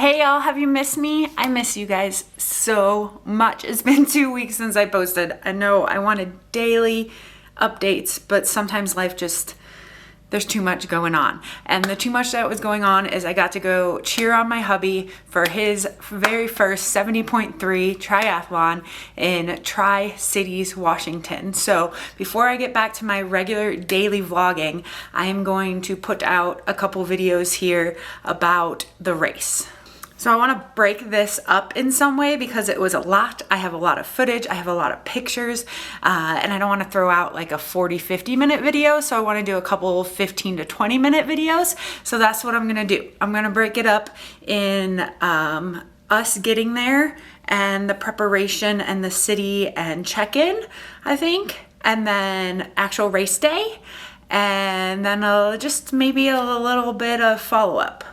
Hey y'all, have you missed me? I miss you guys so much. It's been 2 weeks since I posted. I know I wanted daily updates, but sometimes life just, there's too much going on. And the too much that was going on is I got to go cheer on my hubby for his very first 70.3 triathlon in Tri-Cities, Washington. So before I get back to my regular daily vlogging, I am going to put out a couple videos here about the race. So I want to break this up in some way because it was a lot. I have a lot of footage, I have a lot of pictures, and I don't want to throw out like a 40-50 minute video. So I want to do a couple 15 to 20 minute videos. So that's what I'm going to do. I'm going to break it up in us getting there and the preparation and the city and check-in, I think, and then actual race day, and then just maybe a little bit of follow-up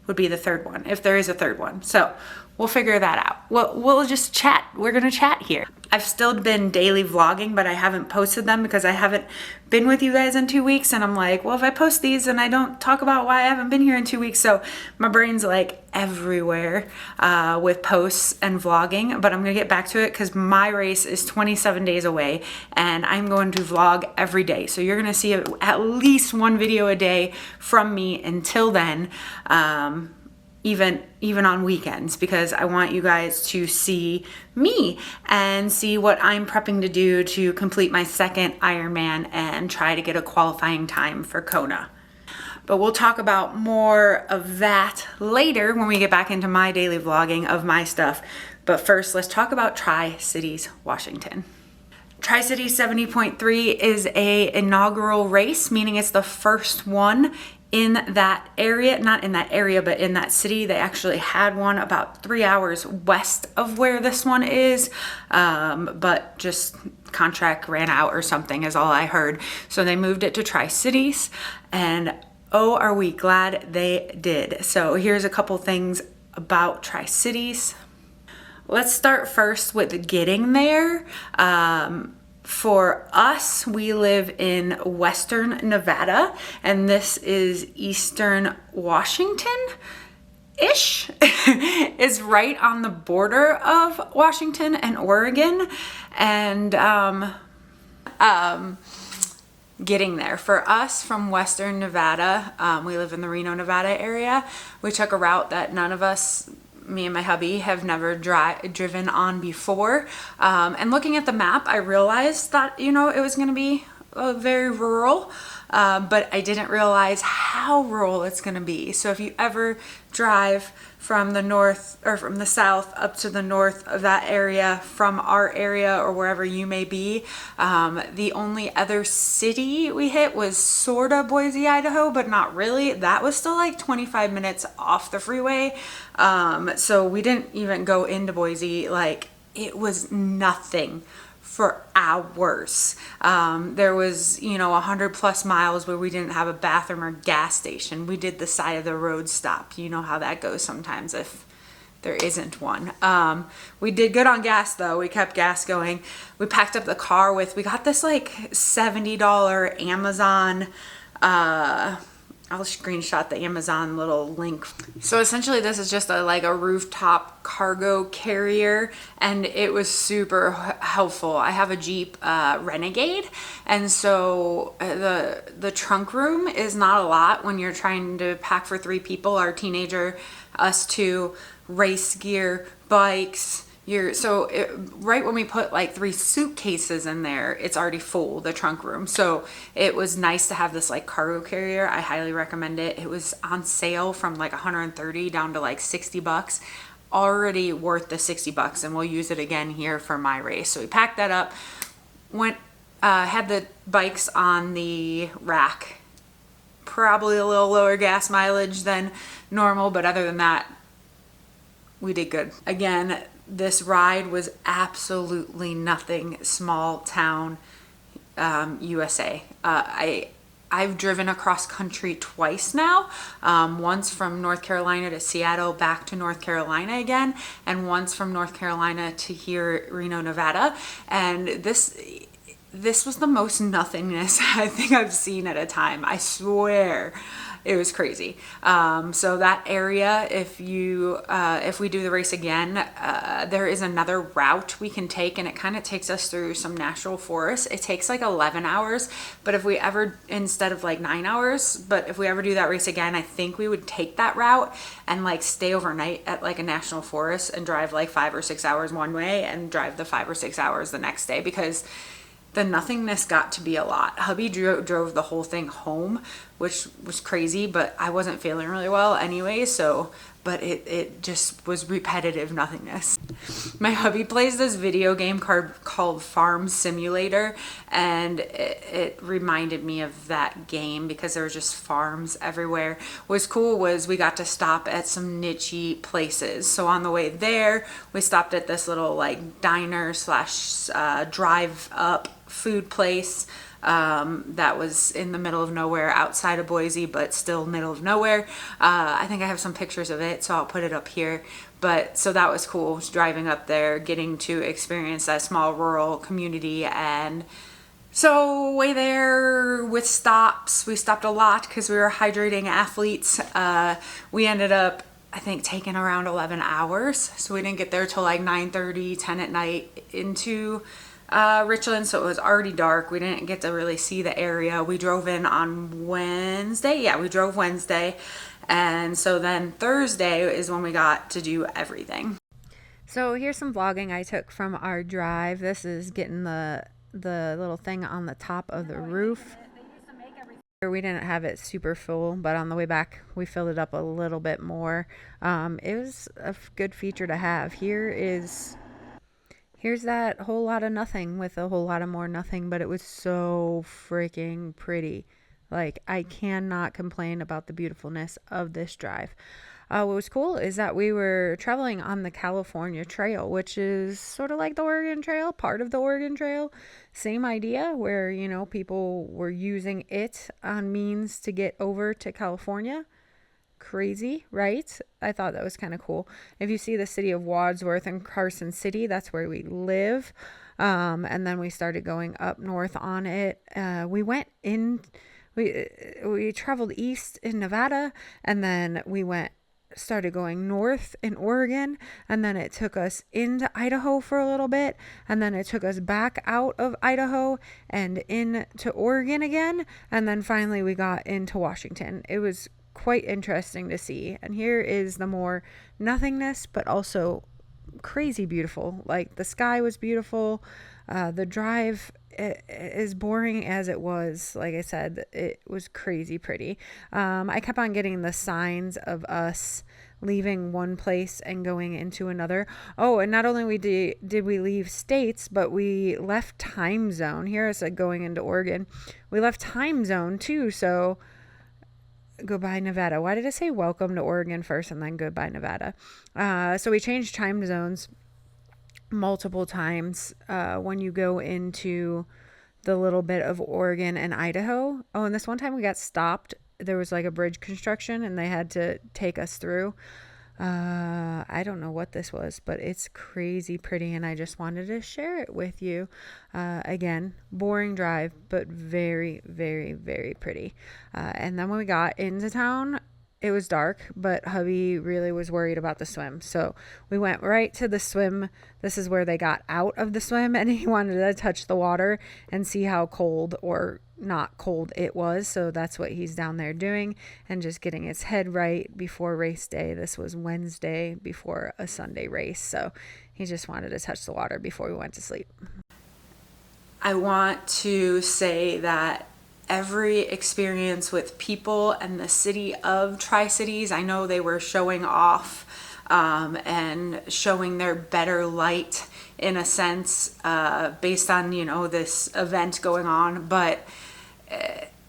would be the third one, if there is a third one. So we'll figure that out. We'll just chat. We're gonna chat here. I've still been daily vlogging, but I haven't posted them because I haven't been with you guys in 2 weeks. And I'm like, well, if I post these and I don't talk about why I haven't been here in 2 weeks. So my brain's like everywhere with posts and vlogging, but I'm gonna get back to it because my race is 27 days away and I'm going to vlog every day. So you're gonna see at least one video a day from me until then. Even on weekends, because I want you guys to see me and see what I'm prepping to do to complete my second Ironman and try to get a qualifying time for Kona. But we'll talk about more of that later when we get back into my daily vlogging of my stuff. But first, let's talk about Tri-Cities, Washington. Tri-Cities 70.3 is a inaugural race, meaning it's the first one in that area, not in that area, but in that city. They actually had one about 3 hours west of where this one is, but just contract ran out or something is all I heard. So they moved it to Tri-Cities, and oh, are we glad they did. So here's a couple things about Tri-Cities. Let's start first with getting there. For us, we live in Western Nevada, and this is Eastern Washington-ish. It's right on the border of Washington and Oregon, and getting there. For us from Western Nevada, we live in the Reno, Nevada area. We took a route that none of us, me and my hubby, have never driven on before. And looking at the map, I realized that, you know, it was going to be very rural, but I didn't realize how rural it's going to be. So if you ever drive from the north or from the south up to the north of that area from our area or wherever you may be, the only other city we hit was sort of Boise, Idaho, but not really. That was still like 25 minutes off the freeway. So we didn't even go into Boise. Like, it was nothing for hours. There was, 100+ miles where we didn't have a bathroom or gas station. We did the side of the road stop. You know how that goes sometimes if there isn't one. We did good on gas though. We kept gas going. We packed up the car we got this like $70 Amazon, I'll screenshot the Amazon little link. So essentially this is just a rooftop cargo carrier, and it was super helpful. I have a Jeep Renegade, and so the trunk room is not a lot when you're trying to pack for 3 people, our teenager, us 2, race gear, bikes. Right when we put like 3 suitcases in there, it's already full, the trunk room. So it was nice to have this like cargo carrier. I highly recommend it. It was on sale from like $130 down to like $60. Already worth the $60, and we'll use it again here for my race. So we packed that up, had the bikes on the rack. Probably a little lower gas mileage than normal, but other than that, we did good. Again, this ride was absolutely nothing. Small town, USA. I've driven across country twice now. Once from North Carolina to Seattle, back to North Carolina again, and once from North Carolina to here, Reno, Nevada. And this was the most nothingness I think I've seen at a time. I swear. It was crazy. So that area, if we do the race again, there is another route we can take, and it kind of takes us through some national forests. It takes like 11 hours, but if we ever, instead of like 9 hours, but if we ever do that race again, I think we would take that route and like stay overnight at like a national forest and drive like 5 or 6 hours one way and drive the 5 or 6 hours the next day, because the nothingness got to be a lot. Hubby drove the whole thing home, which was crazy, but I wasn't feeling really well anyway, so, but it just was repetitive nothingness. My hubby plays this video game called Farm Simulator, and it reminded me of that game because there were just farms everywhere. What's cool was we got to stop at some niche-y places. So on the way there, we stopped at this little like diner slash drive up food place that was in the middle of nowhere outside of Boise, but still middle of nowhere. I think I have some pictures of it, so I'll put it up here. But so that was cool, just driving up there, getting to experience that small rural community. And so way there with stops, we stopped a lot because we were hydrating athletes. We ended up, I think, taking around 11 hours. So we didn't get there till like 9:30, 10 at night into Richland, so it was already dark. We didn't get to really see the area. We drove in on Wednesday. Yeah, we drove Wednesday, and so then Thursday is when we got to do everything. So here's some vlogging I took from our drive. This is getting the little thing on the top of the roof. We didn't have it super full, but on the way back we filled it up a little bit more. It was a good feature to have. Here's that whole lot of nothing with a whole lot of more nothing, but it was so freaking pretty. Like, I cannot complain about the beautifulness of this drive. What was cool is that we were traveling on the California Trail, which is sort of like the Oregon Trail, part of the Oregon Trail. Same idea where, you know, people were using it on means to get over to California. Crazy, right? I thought that was kind of cool. If you see the city of Wadsworth and Carson City, that's where we live. And then we started going up north on it. We traveled east in Nevada, and then we started going north in Oregon, and then it took us into Idaho for a little bit, and then it took us back out of Idaho and into Oregon again, and then finally we got into Washington. It was quite interesting to see. And here is the more nothingness, but also crazy beautiful. Like, the sky was beautiful. The drive, as boring as it was, like I said, it was crazy pretty. I kept on getting the signs of us leaving one place and going into another. Oh, and not only did we leave states, but we left time zone. Here I said going into Oregon. We left time zone too, so goodbye Nevada. Why did I say welcome to Oregon first and then goodbye Nevada? So we changed time zones multiple times when you go into the little bit of Oregon and Idaho. Oh, and this one time we got stopped. There was like a bridge construction and they had to take us through. I don't know what this was, but it's crazy pretty, and I just wanted to share it with you. Again, boring drive, but very, very, very pretty. And then when we got into town, it was dark, but hubby really was worried about the swim. So we went right to the swim. This is where they got out of the swim, and he wanted to touch the water and see how cold or not cold it was. So that's what he's down there doing, and just getting his head right before race day. This was Wednesday before a Sunday race. So he just wanted to touch the water before we went to sleep. I want to say that every experience with people and the city of Tricities, I know they were showing off and showing their better light in a sense based on, you know, this event going on, but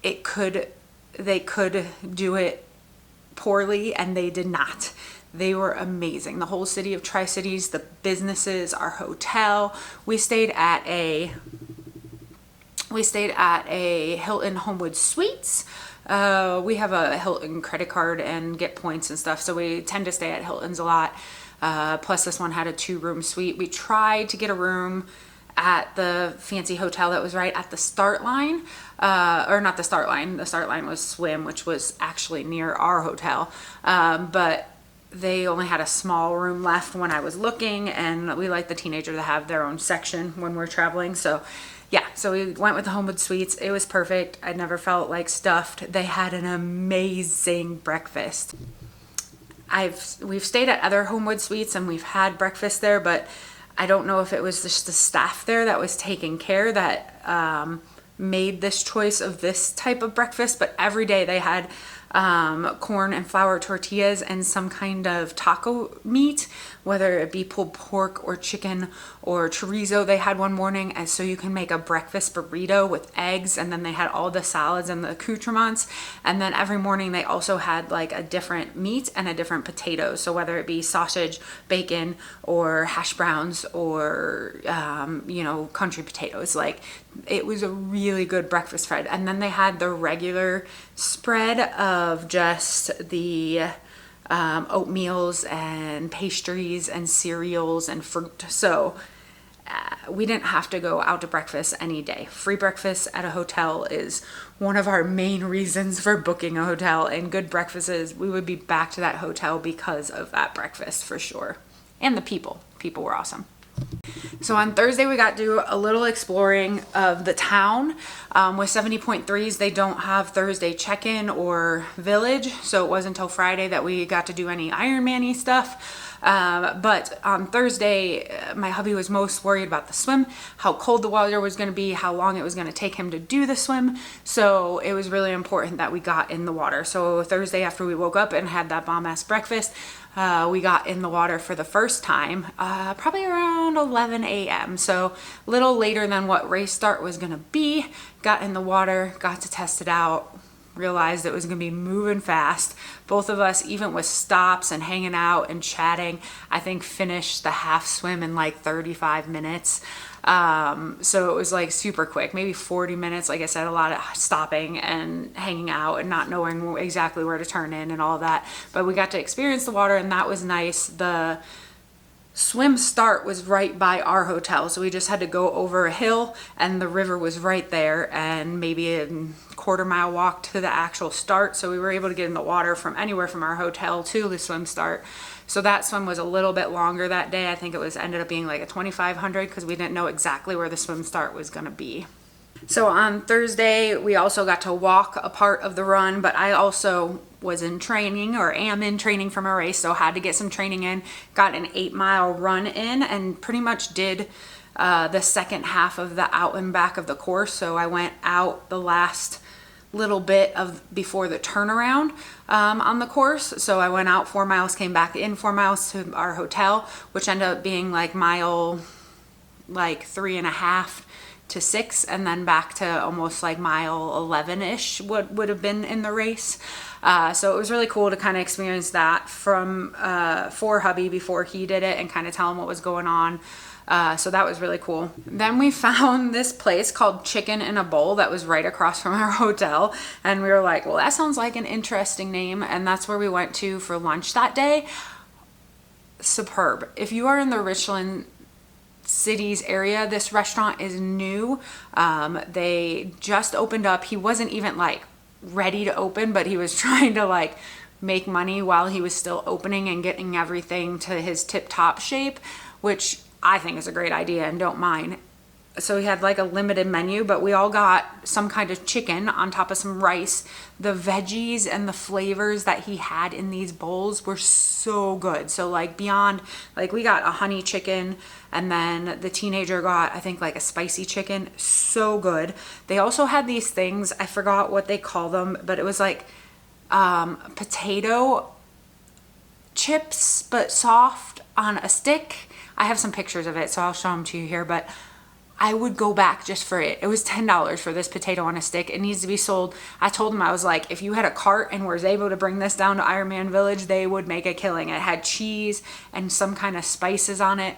they could do it poorly, and they did not. They were amazing. The whole city of Tricities, the businesses, our hotel. We stayed at a Hilton Homewood Suites. We have a Hilton credit card and get points and stuff, so we tend to stay at Hilton's a lot. Plus this one had a 2-room suite. We tried to get a room at the fancy hotel that was right at the start line, or not the start line. The start line was swim, which was actually near our hotel, but they only had a small room left when I was looking, and we like the teenager to have their own section when we're traveling. So yeah, so we went with the Homewood Suites. It was perfect. I never felt like stuffed. They had an amazing breakfast. We've stayed at other Homewood Suites and we've had breakfast there, but I don't know if it was just the staff there that was taking care that made this choice of this type of breakfast. But every day they had corn and flour tortillas and some kind of taco meat, whether it be pulled pork or chicken or chorizo. They had one morning, and so you can make a breakfast burrito with eggs, and then they had all the salads and the accoutrements. And then every morning they also had like a different meat and a different potato, so whether it be sausage, bacon, or hash browns, or country potatoes. Like, it was a really good breakfast spread. And then they had the regular spread of just the oatmeals and pastries and cereals and fruit. So we didn't have to go out to breakfast any day. Free breakfast at a hotel is one of our main reasons for booking a hotel, and good breakfasts, we would be back to that hotel because of that breakfast for sure. And the people were awesome. So on Thursday, we got to do a little exploring of the town. With 70.3s, they don't have Thursday check-in or village, so it wasn't until Friday that we got to do any Ironman-y stuff. But on Thursday, my hubby was most worried about the swim, how cold the water was going to be, how long it was going to take him to do the swim. So it was really important that we got in the water. So Thursday, after we woke up and had that bomb-ass breakfast, we got in the water for the first time, probably around 11 a.m. So a little later than what race start was going to be. Got in the water, got to test it out, realized it was going to be moving fast. Both of us, even with stops and hanging out and chatting, I think finished the half swim in like 35 minutes. So it was like super quick, maybe 40 minutes. Like I said, a lot of stopping and hanging out and not knowing exactly where to turn in and all of that. But we got to experience the water, and that was nice. The swim start was right by our hotel, so we just had to go over a hill, and the river was right there, and maybe a quarter-mile walk to the actual start. So we were able to get in the water from anywhere from our hotel to the swim start. So that swim was a little bit longer that day. I think it ended up being like a 2,500 because we didn't know exactly where the swim start was going to be. So on Thursday, we also got to walk a part of the run, but I also was in training, or am in training from a race, so had to get some training in. Got an 8-mile run in and pretty much did the second half of the out and back of the course. So I went out the last little bit of before the turnaround on the course. So I went out 4 miles, came back in 4 miles to our hotel, which ended up being like mile 3.5 to 6, and then back to almost like mile 11-ish would have been in the race. So it was really cool to kind of experience that from for hubby before he did it, and kind of tell him what was going on. So that was really cool. Then we found this place called Chicken in a Bowl that was right across from our hotel, and we were like, well, that sounds like an interesting name, and that's where we went to for lunch that day. Superb. If you are in the Richland cities area, this restaurant is new. They just opened up. He wasn't even like ready to open, but he was trying to like make money while he was still opening and getting everything to his tip-top shape, which I think is a great idea and don't mind. So we had like a limited menu, but we all got some kind of chicken on top of some rice. The veggies and the flavors that he had in these bowls were so good. So like beyond, like we got a honey chicken, and then the teenager got, I think, like a spicy chicken. So good. They also had these things, I forgot what they call them, but it was like potato chips, but soft on a stick. I have some pictures of it, so I'll show them to you here, but I would go back just for it. It was $10 for this potato on a stick. It needs to be sold. I told him, I was like, if you had a cart and was able to bring this down to Ironman Village, they would make a killing. It had cheese and some kind of spices on it.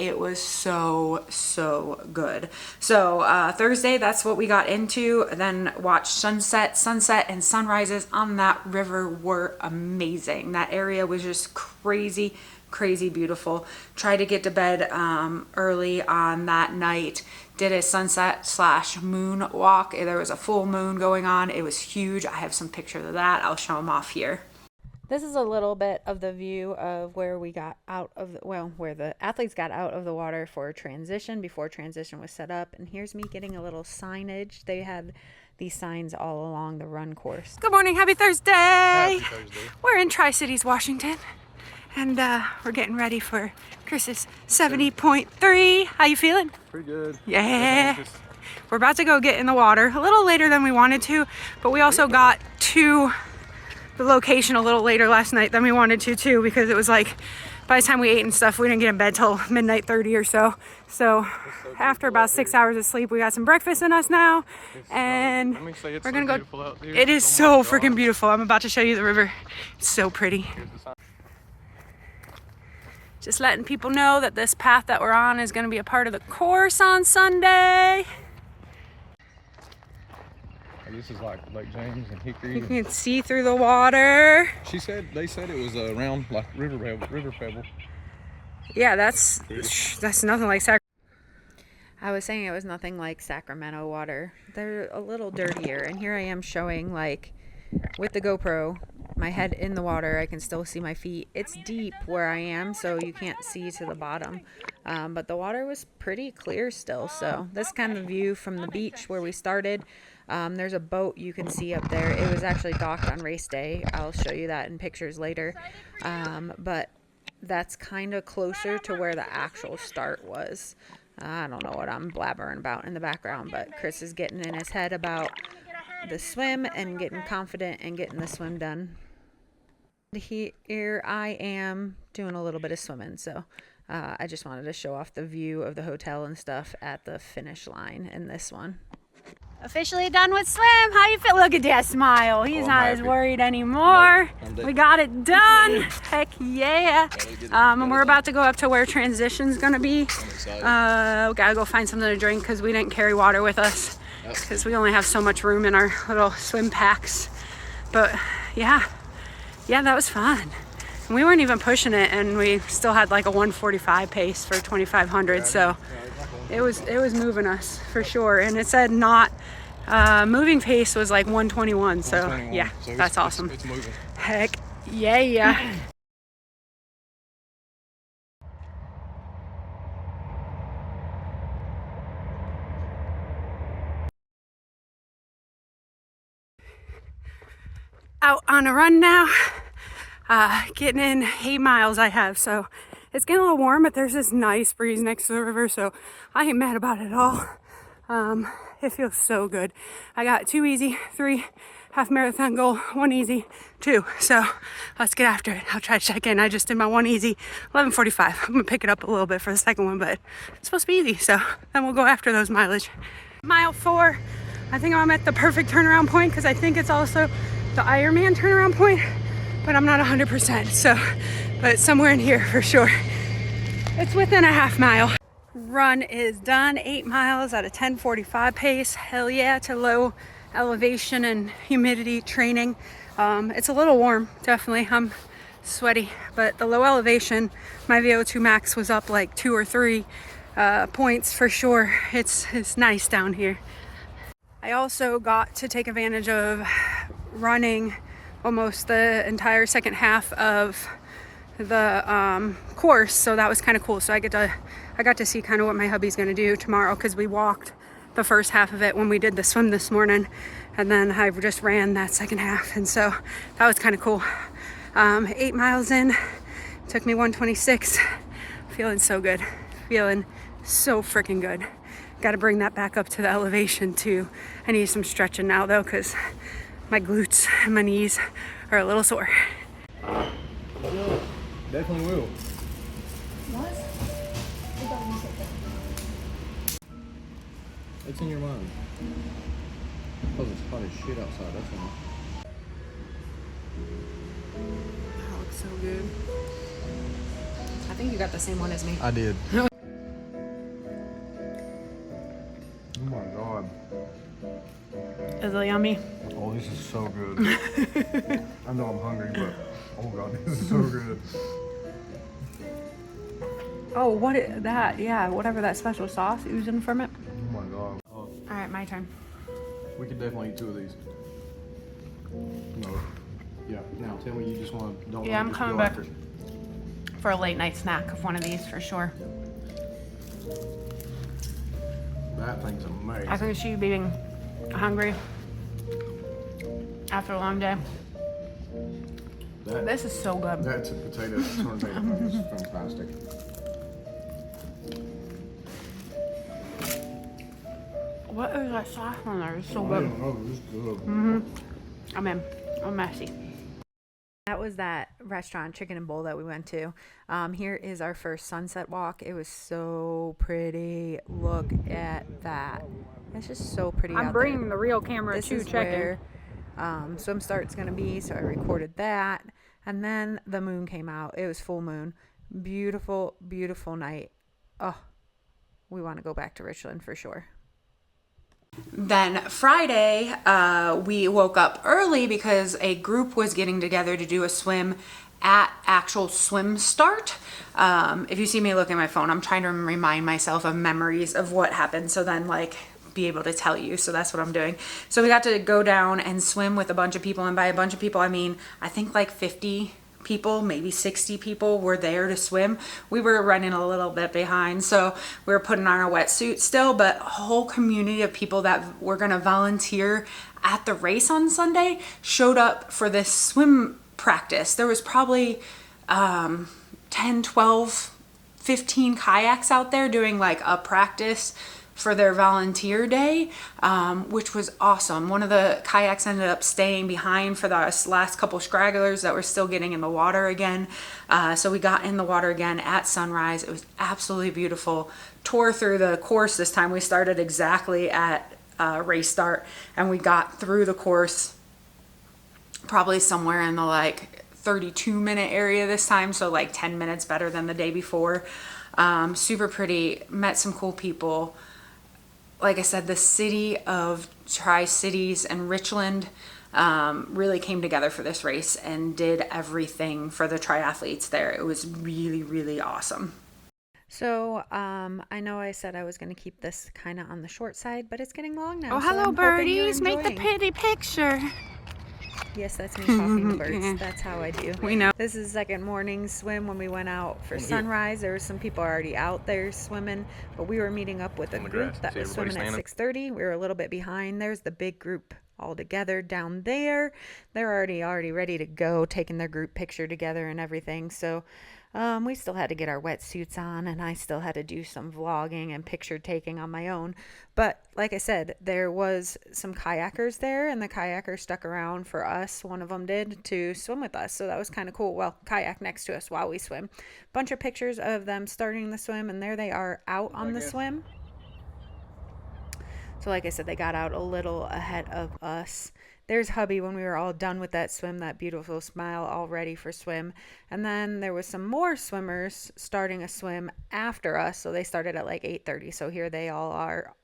It was so good. So Thursday, that's what we got into. Then watched sunset and sunrises on that river were amazing. That area was just crazy beautiful. Tried to get to bed early on that night. Did a sunset / moon walk. There was a full moon going on. It was huge. I have some pictures of that. I'll show them off here. This is a little bit of the view of where we got out of, where the athletes got out of the water for transition, before transition was set up. And here's me getting a little signage. They had these signs all along the run course. Good morning, happy Thursday. Happy Thursday. We're in Tri-Cities, Washington. And we're getting ready for Chris's 70.3. How you feeling? Pretty good. Yeah. We're about to go get in the water a little later than we wanted to, but we also got to the location a little later last night than we wanted to too, because it was like, by the time we ate and stuff, we didn't get in bed till midnight 30 or so. So after about 6 hours of sleep, we got some breakfast in us now, and we're gonna go. It is so freaking beautiful. I'm about to show you the river. It's so pretty. Just letting people know that this path that we're on is going to be a part of the course on Sunday. This is like Lake James and Hickory. You can see through the water. They said it was around like river pebble. Yeah, that's nothing like Sacramento. I was saying it was nothing like Sacramento water. They're a little dirtier, and here I am showing, like, with the GoPro, my head in the water. I can still see my feet. It's deep where I am, so you can't see to the bottom, but the water was pretty clear still. So this kind of view from the beach where we started, there's a boat you can see up there. It was actually docked on race day. I'll show you that in pictures later, but that's kind of closer to where the actual start was. I don't know what I'm blabbering about in the background, but Chris is getting in his head about the swim and getting confident and getting the swim done. Here I am doing a little bit of swimming, so I just wanted to show off the view of the hotel and stuff at the finish line in this one. Officially done with swim. How you feel? Look at that smile. He's not as worried anymore. We got it done. Heck yeah. And we're about to go up to where transition's gonna be. We gotta go find something to drink because we didn't carry water with us, because we only have so much room in our little swim packs. But yeah, that was fun. And we weren't even pushing it, and we still had like a 1:45 pace for 2,500. So it was moving us for sure. And it said not moving pace was like 1:21. So yeah, so that's awesome. It's moving. Heck yeah. Out on a run now, getting in 8 miles I have, so it's getting a little warm, but there's this nice breeze next to the river, so I ain't mad about it at all. It feels so good. I got 2 easy, 3 half marathon goal, 1 easy, 2, so let's get after it. I'll try to check in. I just did my 1 easy, 11:45. I'm gonna pick it up a little bit for the second one, but it's supposed to be easy, so then we'll go after those mileage. Mile 4, I think I'm at the perfect turnaround point, because I think it's also the Ironman turnaround point, but I'm not 100%, so, but it's somewhere in here for sure. It's within a half mile. Run is done, 8 miles at a 10:45 pace. Hell yeah to low elevation and humidity training. It's a little warm, definitely. I'm sweaty, but the low elevation, my VO2 max was up like 2 or 3 points for sure. It's nice down here. I also got to take advantage of running almost the entire second half of the course, so that was kind of cool. So I got to see kind of what my hubby's going to do tomorrow, because we walked the first half of it when we did the swim this morning, and then I just ran that second half, and so that was kind of cool. 8 miles in, took me 1:26. Feeling so good, feeling so freaking good. Got to bring that back up to the elevation too. I need some stretching now though, because my glutes and my knees are a little sore. Definitely will. What? It's in your mind. Because it's hot as shit outside, that's why. That looks so good. I think you got the same one as me. I did. Is it yummy? Oh, this is so good. I know I'm hungry, but oh god, this is so good. Oh, what is that? Yeah, whatever that special sauce oozing from it. Oh my god. Oh, All right, my turn. we could definitely eat 2 of these. No. Yeah. Now tell me you just want to. Don't. Yeah, I'm just coming go back after it. for a late night snack of one of these for sure. That thing's amazing. I can see you being hungry after a long day. This is so good. That's a potato tornado. It's fantastic. What is that sauce on there? It's so I good. don't know. It's good. I'm in. I'm messy. That was that restaurant, Chicken and Bowl, that we went to. Here is our first sunset walk. It was so pretty. Look at that. It's just so pretty out there. I'm bringing the real camera This to is check where swim start's gonna be, so I recorded that. And then the moon came out. It was full moon. Beautiful, beautiful night. Oh, we want to go back to Richland for sure. Then Friday, we woke up early because a group was getting together to do a swim at actual swim start. If you see me looking at my phone, I'm trying to remind myself of memories of what happened, so then like be able to tell you. So that's what I'm doing. So we got to go down and swim with a bunch of people, and by a bunch of people I mean I think like 50 people, maybe 60 people were there to swim. We were running a little bit behind, so we were putting on our wetsuit still, but a whole community of people that were going to volunteer at the race on Sunday showed up for this swim practice. There was probably 10, 12, 15 kayaks out there doing like a practice for their volunteer day, which was awesome. One of the kayaks ended up staying behind for the last couple stragglers that were still getting in the water again. So we got in the water again at sunrise. It was absolutely beautiful. Tore through the course this time. We started exactly at race start, and we got through the course probably somewhere in the like 32-minute area this time, so like 10 minutes better than the day before. Super pretty. Met some cool people. Like I said, the city of Tri-Cities and Richland really came together for this race and did everything for the triathletes there. It was really, really awesome. So I know I said I was going to keep this kind of on the short side, but it's getting long now. Oh, so hello, I'm hoping you're birdies. Make the enjoying. pretty picture. Yes, that's me talking to birds. That's how I do. We know. This is second morning swim. When we went out for sunrise, there were some people already out there swimming, but we were meeting up with a group that was swimming at 6:30. We were a little bit behind. There's the big group all together down there. They're already ready to go, taking their group picture together and everything. So we still had to get our wetsuits on, and I still had to do some vlogging and picture taking on my own. But like I said, there was some kayakers there, and the kayakers stuck around for us. One of them did, to swim with us. So that was kind of cool. Well, kayak next to us while we swim. Bunch of pictures of them starting the swim, and there they are out on the swim. So like I said, they got out a little ahead of us. There's Hubby when we were all done with that swim, that beautiful smile, all ready for swim. And then there was some more swimmers starting a swim after us. So they started at like 8:30. So here they all are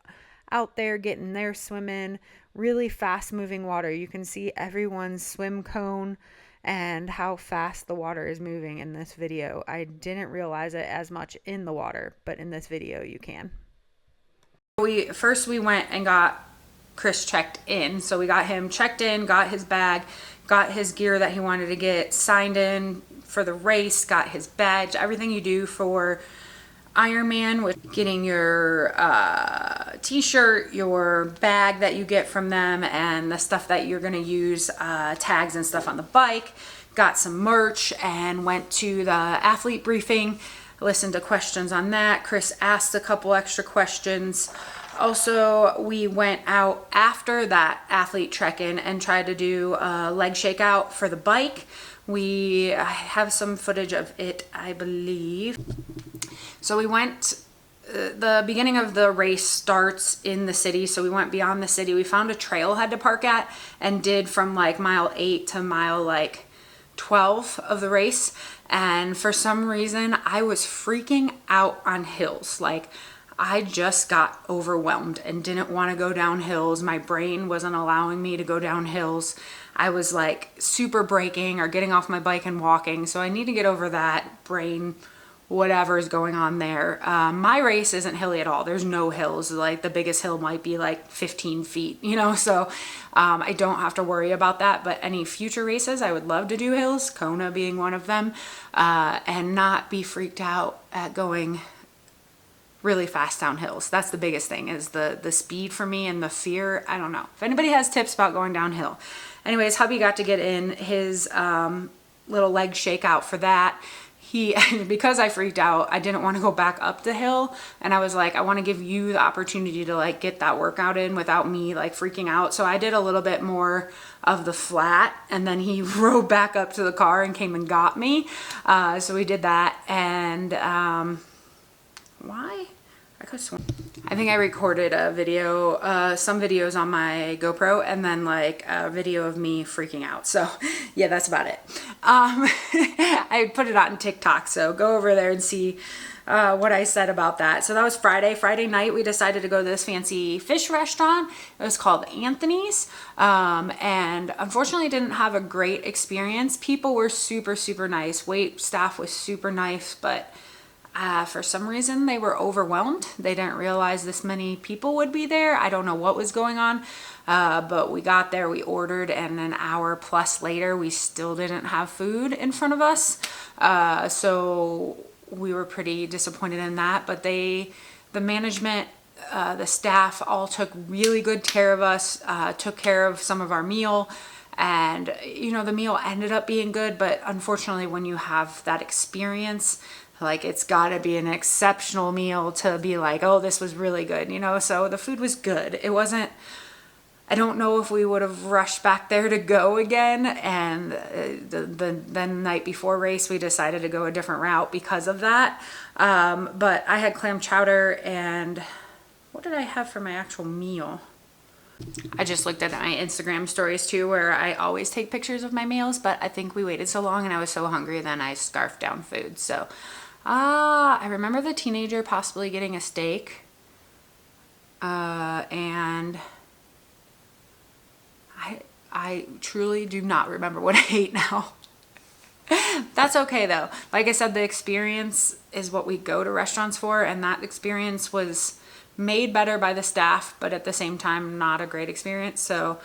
out there getting their swim in. Really fast moving water. You can see everyone's swim cone and how fast the water is moving in this video. I didn't realize it as much in the water, but in this video you can. We went and got Chris checked in. So we got him checked in, got his bag, got his gear that he wanted to get signed in for the race, got his badge, everything you do for Ironman, with getting your t-shirt, your bag that you get from them, and the stuff that you're going to use, tags and stuff on the bike. Got some merch and went to the athlete briefing, listened to questions on that. Chris asked a couple extra questions. Also, we went out after that athlete check-in and tried to do a leg shakeout for the bike. We have some footage of it, I believe. So we went, the beginning of the race starts in the city, so we went beyond the city. We found a trailhead to park at and did from like mile 8 to mile like 12 of the race. And for some reason, I was freaking out on hills. Like, I just got overwhelmed and didn't want to go down hills. My brain wasn't allowing me to go down hills. I was like super braking or getting off my bike and walking. So I need to get over that brain, whatever is going on there. My race isn't hilly at all. There's no hills. Like the biggest hill might be like 15 feet, you know, so I don't have to worry about that. But any future races, I would love to do hills, Kona being one of them, and not be freaked out at going really fast down hills. That's the biggest thing, is the speed for me and the fear. I don't know if anybody has tips about going downhill. Anyways, hubby got to get in his little leg shakeout for that. Because I freaked out, I didn't want to go back up the hill, and I was like, I want to give you the opportunity to like get that workout in without me like freaking out. So I did a little bit more of the flat, and then he rode back up to the car and came and got me. So we did that, and why? I think I recorded a video, some videos on my GoPro, and then like a video of me freaking out. So yeah, that's about it. I put it on TikTok, so go over there and see what I said about that. So that was Friday. Friday night, we decided to go to this fancy fish restaurant. It was called Anthony's, and unfortunately didn't have a great experience. People were super, super nice. Wait staff was super nice, but for some reason they were overwhelmed. They didn't realize this many people would be there. I don't know what was going on, but we got there, we ordered, and an hour plus later we still didn't have food in front of us. So we were pretty disappointed in that, but the management, the staff all took really good care of us, took care of some of our meal. And, you know, the meal ended up being good, but unfortunately when you have that experience, like it's gotta be an exceptional meal to be like, oh, this was really good, you know? So the food was good. It wasn't, I don't know if we would have rushed back there to go again. And the night before race, we decided to go a different route because of that. But I had clam chowder, and what did I have for my actual meal? I just looked at my Instagram stories too, where I always take pictures of my meals, but I think we waited so long and I was so hungry, then I scarfed down food. So I remember the teenager possibly getting a steak, and I truly do not remember what I ate now. That's okay though. Like I said, the experience is what we go to restaurants for, and that experience was made better by the staff, but at the same time not a great experience. So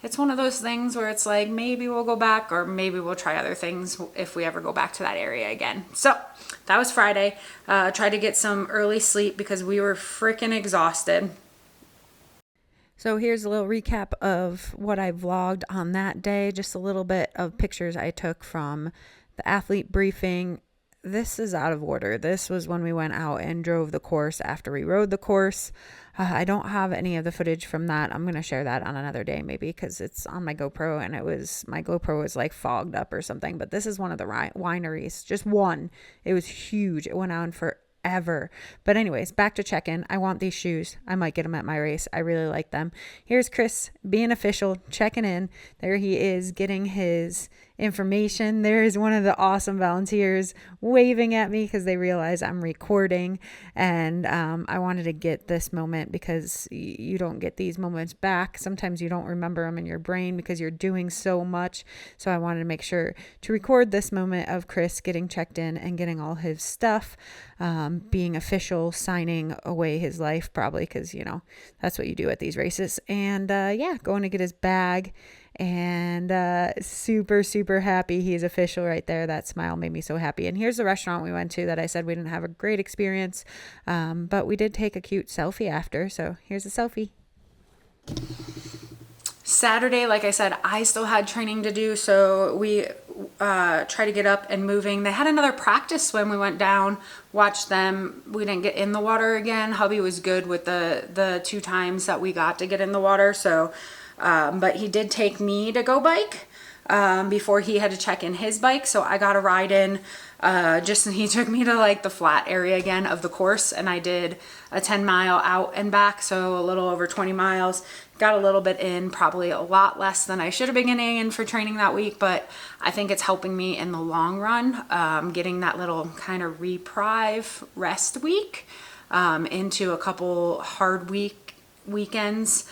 it's one of those things where it's like, maybe we'll go back, or maybe we'll try other things if we ever go back to that area again. So that was Friday. Tried to get some early sleep because we were freaking exhausted. So here's a little recap of what I vlogged on that day. Just a little bit of pictures I took from the athlete briefing. This is out of order. This was when we went out and drove the course after we rode the course. I don't have any of the footage from that. I'm going to share that on another day maybe, because it's on my GoPro, and my GoPro was like fogged up or something. But this is one of the wineries, just one. It was huge. It went on forever. But anyways, back to check-in. I want these shoes. I might get them at my race. I really like them. Here's Chris being official, checking in. There he is, getting his information. There is one of the awesome volunteers waving at me because they realize I'm recording, and I wanted to get this moment because you don't get these moments back. Sometimes you don't remember them in your brain because you're doing so much. So I wanted to make sure to record this moment of Chris getting checked in and getting all his stuff, being official, signing away his life probably, because you know that's what you do at these races. And yeah, going to get his bag. And super, super happy he's official right there. That smile made me so happy. And here's the restaurant we went to that I said we didn't have a great experience, but we did take a cute selfie after. So here's a selfie. Saturday, like I said, I still had training to do, so we try to get up and moving. They had another practice swim. We went down, watched them. We didn't get in the water again. Hubby was good with the 2 times that we got to get in the water, so but he did take me to go bike before he had to check in his bike. So I got a ride in, he took me to like the flat area again of the course, and I did a 10-mile out and back. So a little over 20 miles, got a little bit in, probably a lot less than I should have been getting in for training that week, but I think it's helping me in the long run, getting that little kind of reprieve rest week. into a couple hard weekends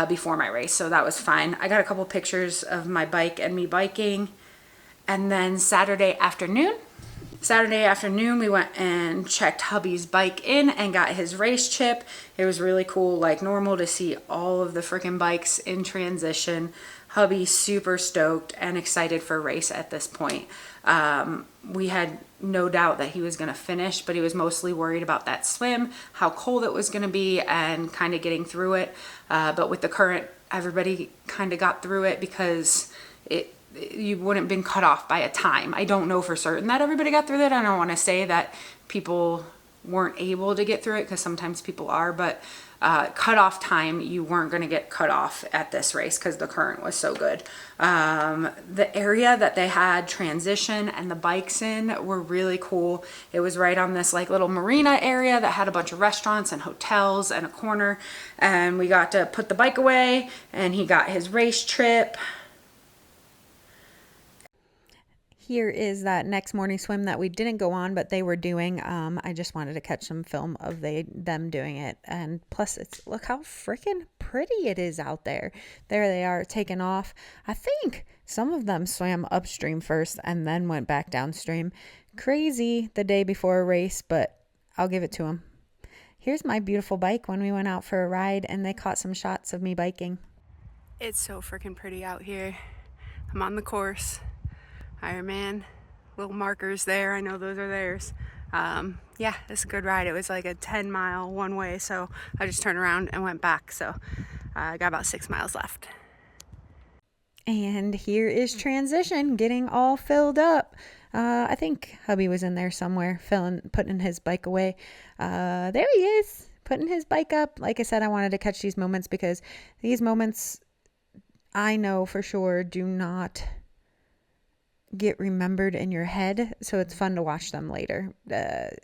before my race, so that was fine. I got a couple pictures of my bike and me biking. And then Saturday afternoon, we went and checked Hubby's bike in and got his race chip. It was really cool, like normal, to see all of the freaking bikes in transition. Hubby super stoked and excited for a race at this point. We had no doubt that he was going to finish, but he was mostly worried about that swim, how cold it was going to be, and kind of getting through it. But with the current, everybody kind of got through it because you wouldn't have been cut off by a time. I don't know for certain that everybody got through it. I don't want to say that people weren't able to get through it, because sometimes people are, but cut off time, you weren't going to get cut off at this race because the current was so good. The area that they had transition and the bikes in were really cool. It was right on this like little marina area that had a bunch of restaurants and hotels and a corner, and we got to put the bike away, and he got his race trip. Here is that next morning swim that we didn't go on, but they were doing. I just wanted to catch some film of them doing it. And plus, look how freaking pretty it is out there. There they are taking off. I think some of them swam upstream first and then went back downstream. Crazy the day before a race, but I'll give it to them. Here's my beautiful bike when we went out for a ride and they caught some shots of me biking. It's so freaking pretty out here. I'm on the course. Ironman, little markers there. I know those are theirs. Yeah, it's a good ride. It was like a 10-mile one way, so I just turned around and went back. So I got about 6 miles left. And here is transition, getting all filled up. I think hubby was in there somewhere, putting his bike away. There he is, putting his bike up. Like I said, I wanted to catch these moments because these moments, I know for sure, do not get remembered in your head, so it's fun to watch them later.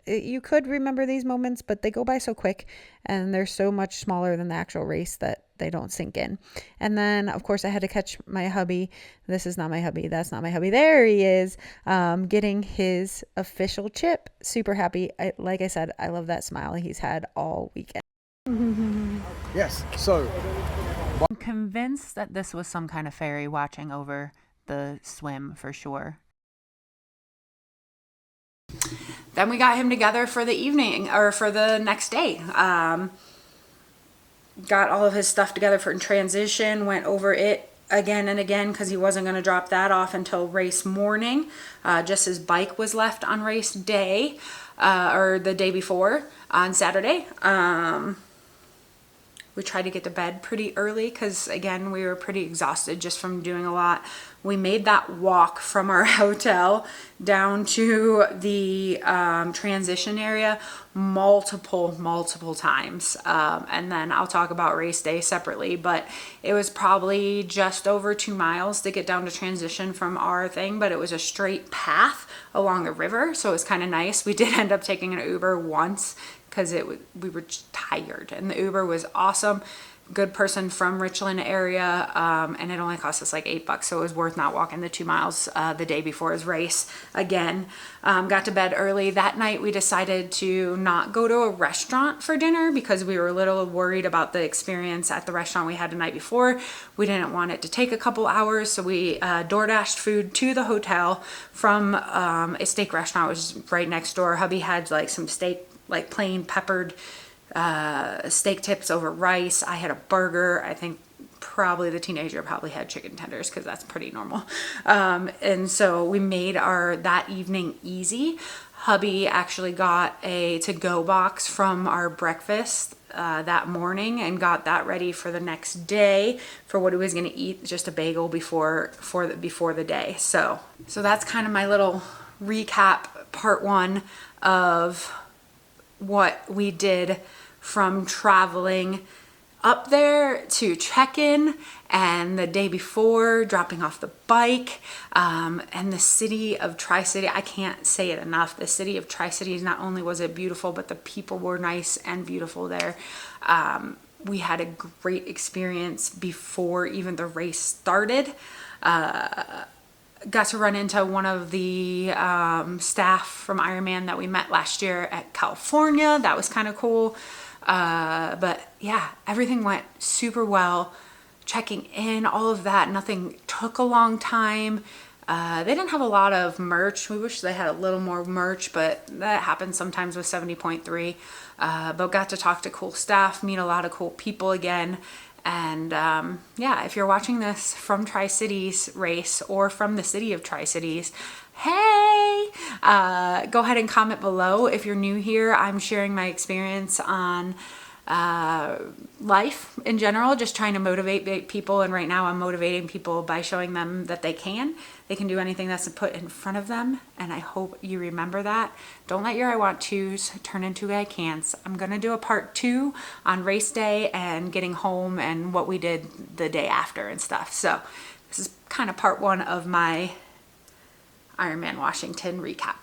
You could remember these moments, but they go by so quick and they're so much smaller than the actual race that they don't sink in. And then of course I had to catch my hubby. This is not my hubby, that's not my hubby. There he is, getting his official chip. Super happy. Like I said, I love that smile he's had all weekend. Yes, so I'm convinced that this was some kind of fairy watching over the swim for sure. Then we got him together for the evening, or for the next day. Got all of his stuff together for transition, went over it again and again because he wasn't going to drop that off until race morning. Just his bike was left on race day, or the day before on Saturday. We tried to get to bed pretty early because, again, we were pretty exhausted just from doing a lot. We made that walk from our hotel down to the transition area multiple times. And then I'll talk about race day separately, but it was probably just over 2 miles to get down to transition from our thing, but it was a straight path along the river, so it was kind of nice. We did end up taking an Uber once because we were just tired, and the Uber was awesome. Good person from Richland area, and it only cost us like $8, so it was worth not walking the 2 miles the day before his race again. Got to bed early. That night we decided to not go to a restaurant for dinner because we were a little worried about the experience at the restaurant we had the night before. We didn't want it to take a couple hours, so we DoorDashed food to the hotel from a steak restaurant, which is right next door. Hubby had like some steak, like plain peppered steak tips over rice. I had a burger. I think probably the teenager probably had chicken tenders because that's pretty normal. And so we made that evening easy. Hubby actually got a to-go box from our breakfast that morning and got that ready for the next day for what he was going to eat, just a bagel before the day. So that's kind of my little recap, part one of what we did from traveling up there to check-in, and the day before dropping off the bike, and the city of Tri-City. I can't say it enough. The city of Tri-Cities, not only was it beautiful, but the people were nice and beautiful there. We had a great experience before even the race started. got to run into one of the staff from Ironman that we met last year at California. That was kind of cool. But yeah, everything went super well. Checking in, all of that, nothing took a long time. They didn't have a lot of merch. We wish they had a little more merch, but that happens sometimes with 70.3. But got to talk to cool staff, meet a lot of cool people again. And yeah, if you're watching this from Tri-Cities race or from the city of Tri-Cities, hey, go ahead and comment below. If you're new here, I'm sharing my experience on life in general, just trying to motivate people. And right now I'm motivating people by showing them that they can do anything that's put in front of them. And I hope you remember that. Don't let your I want to's turn into I can'ts. I'm going to do a part 2 on race day and getting home and what we did the day after and stuff. So this is kind of part 1 of my Ironman Washington recap.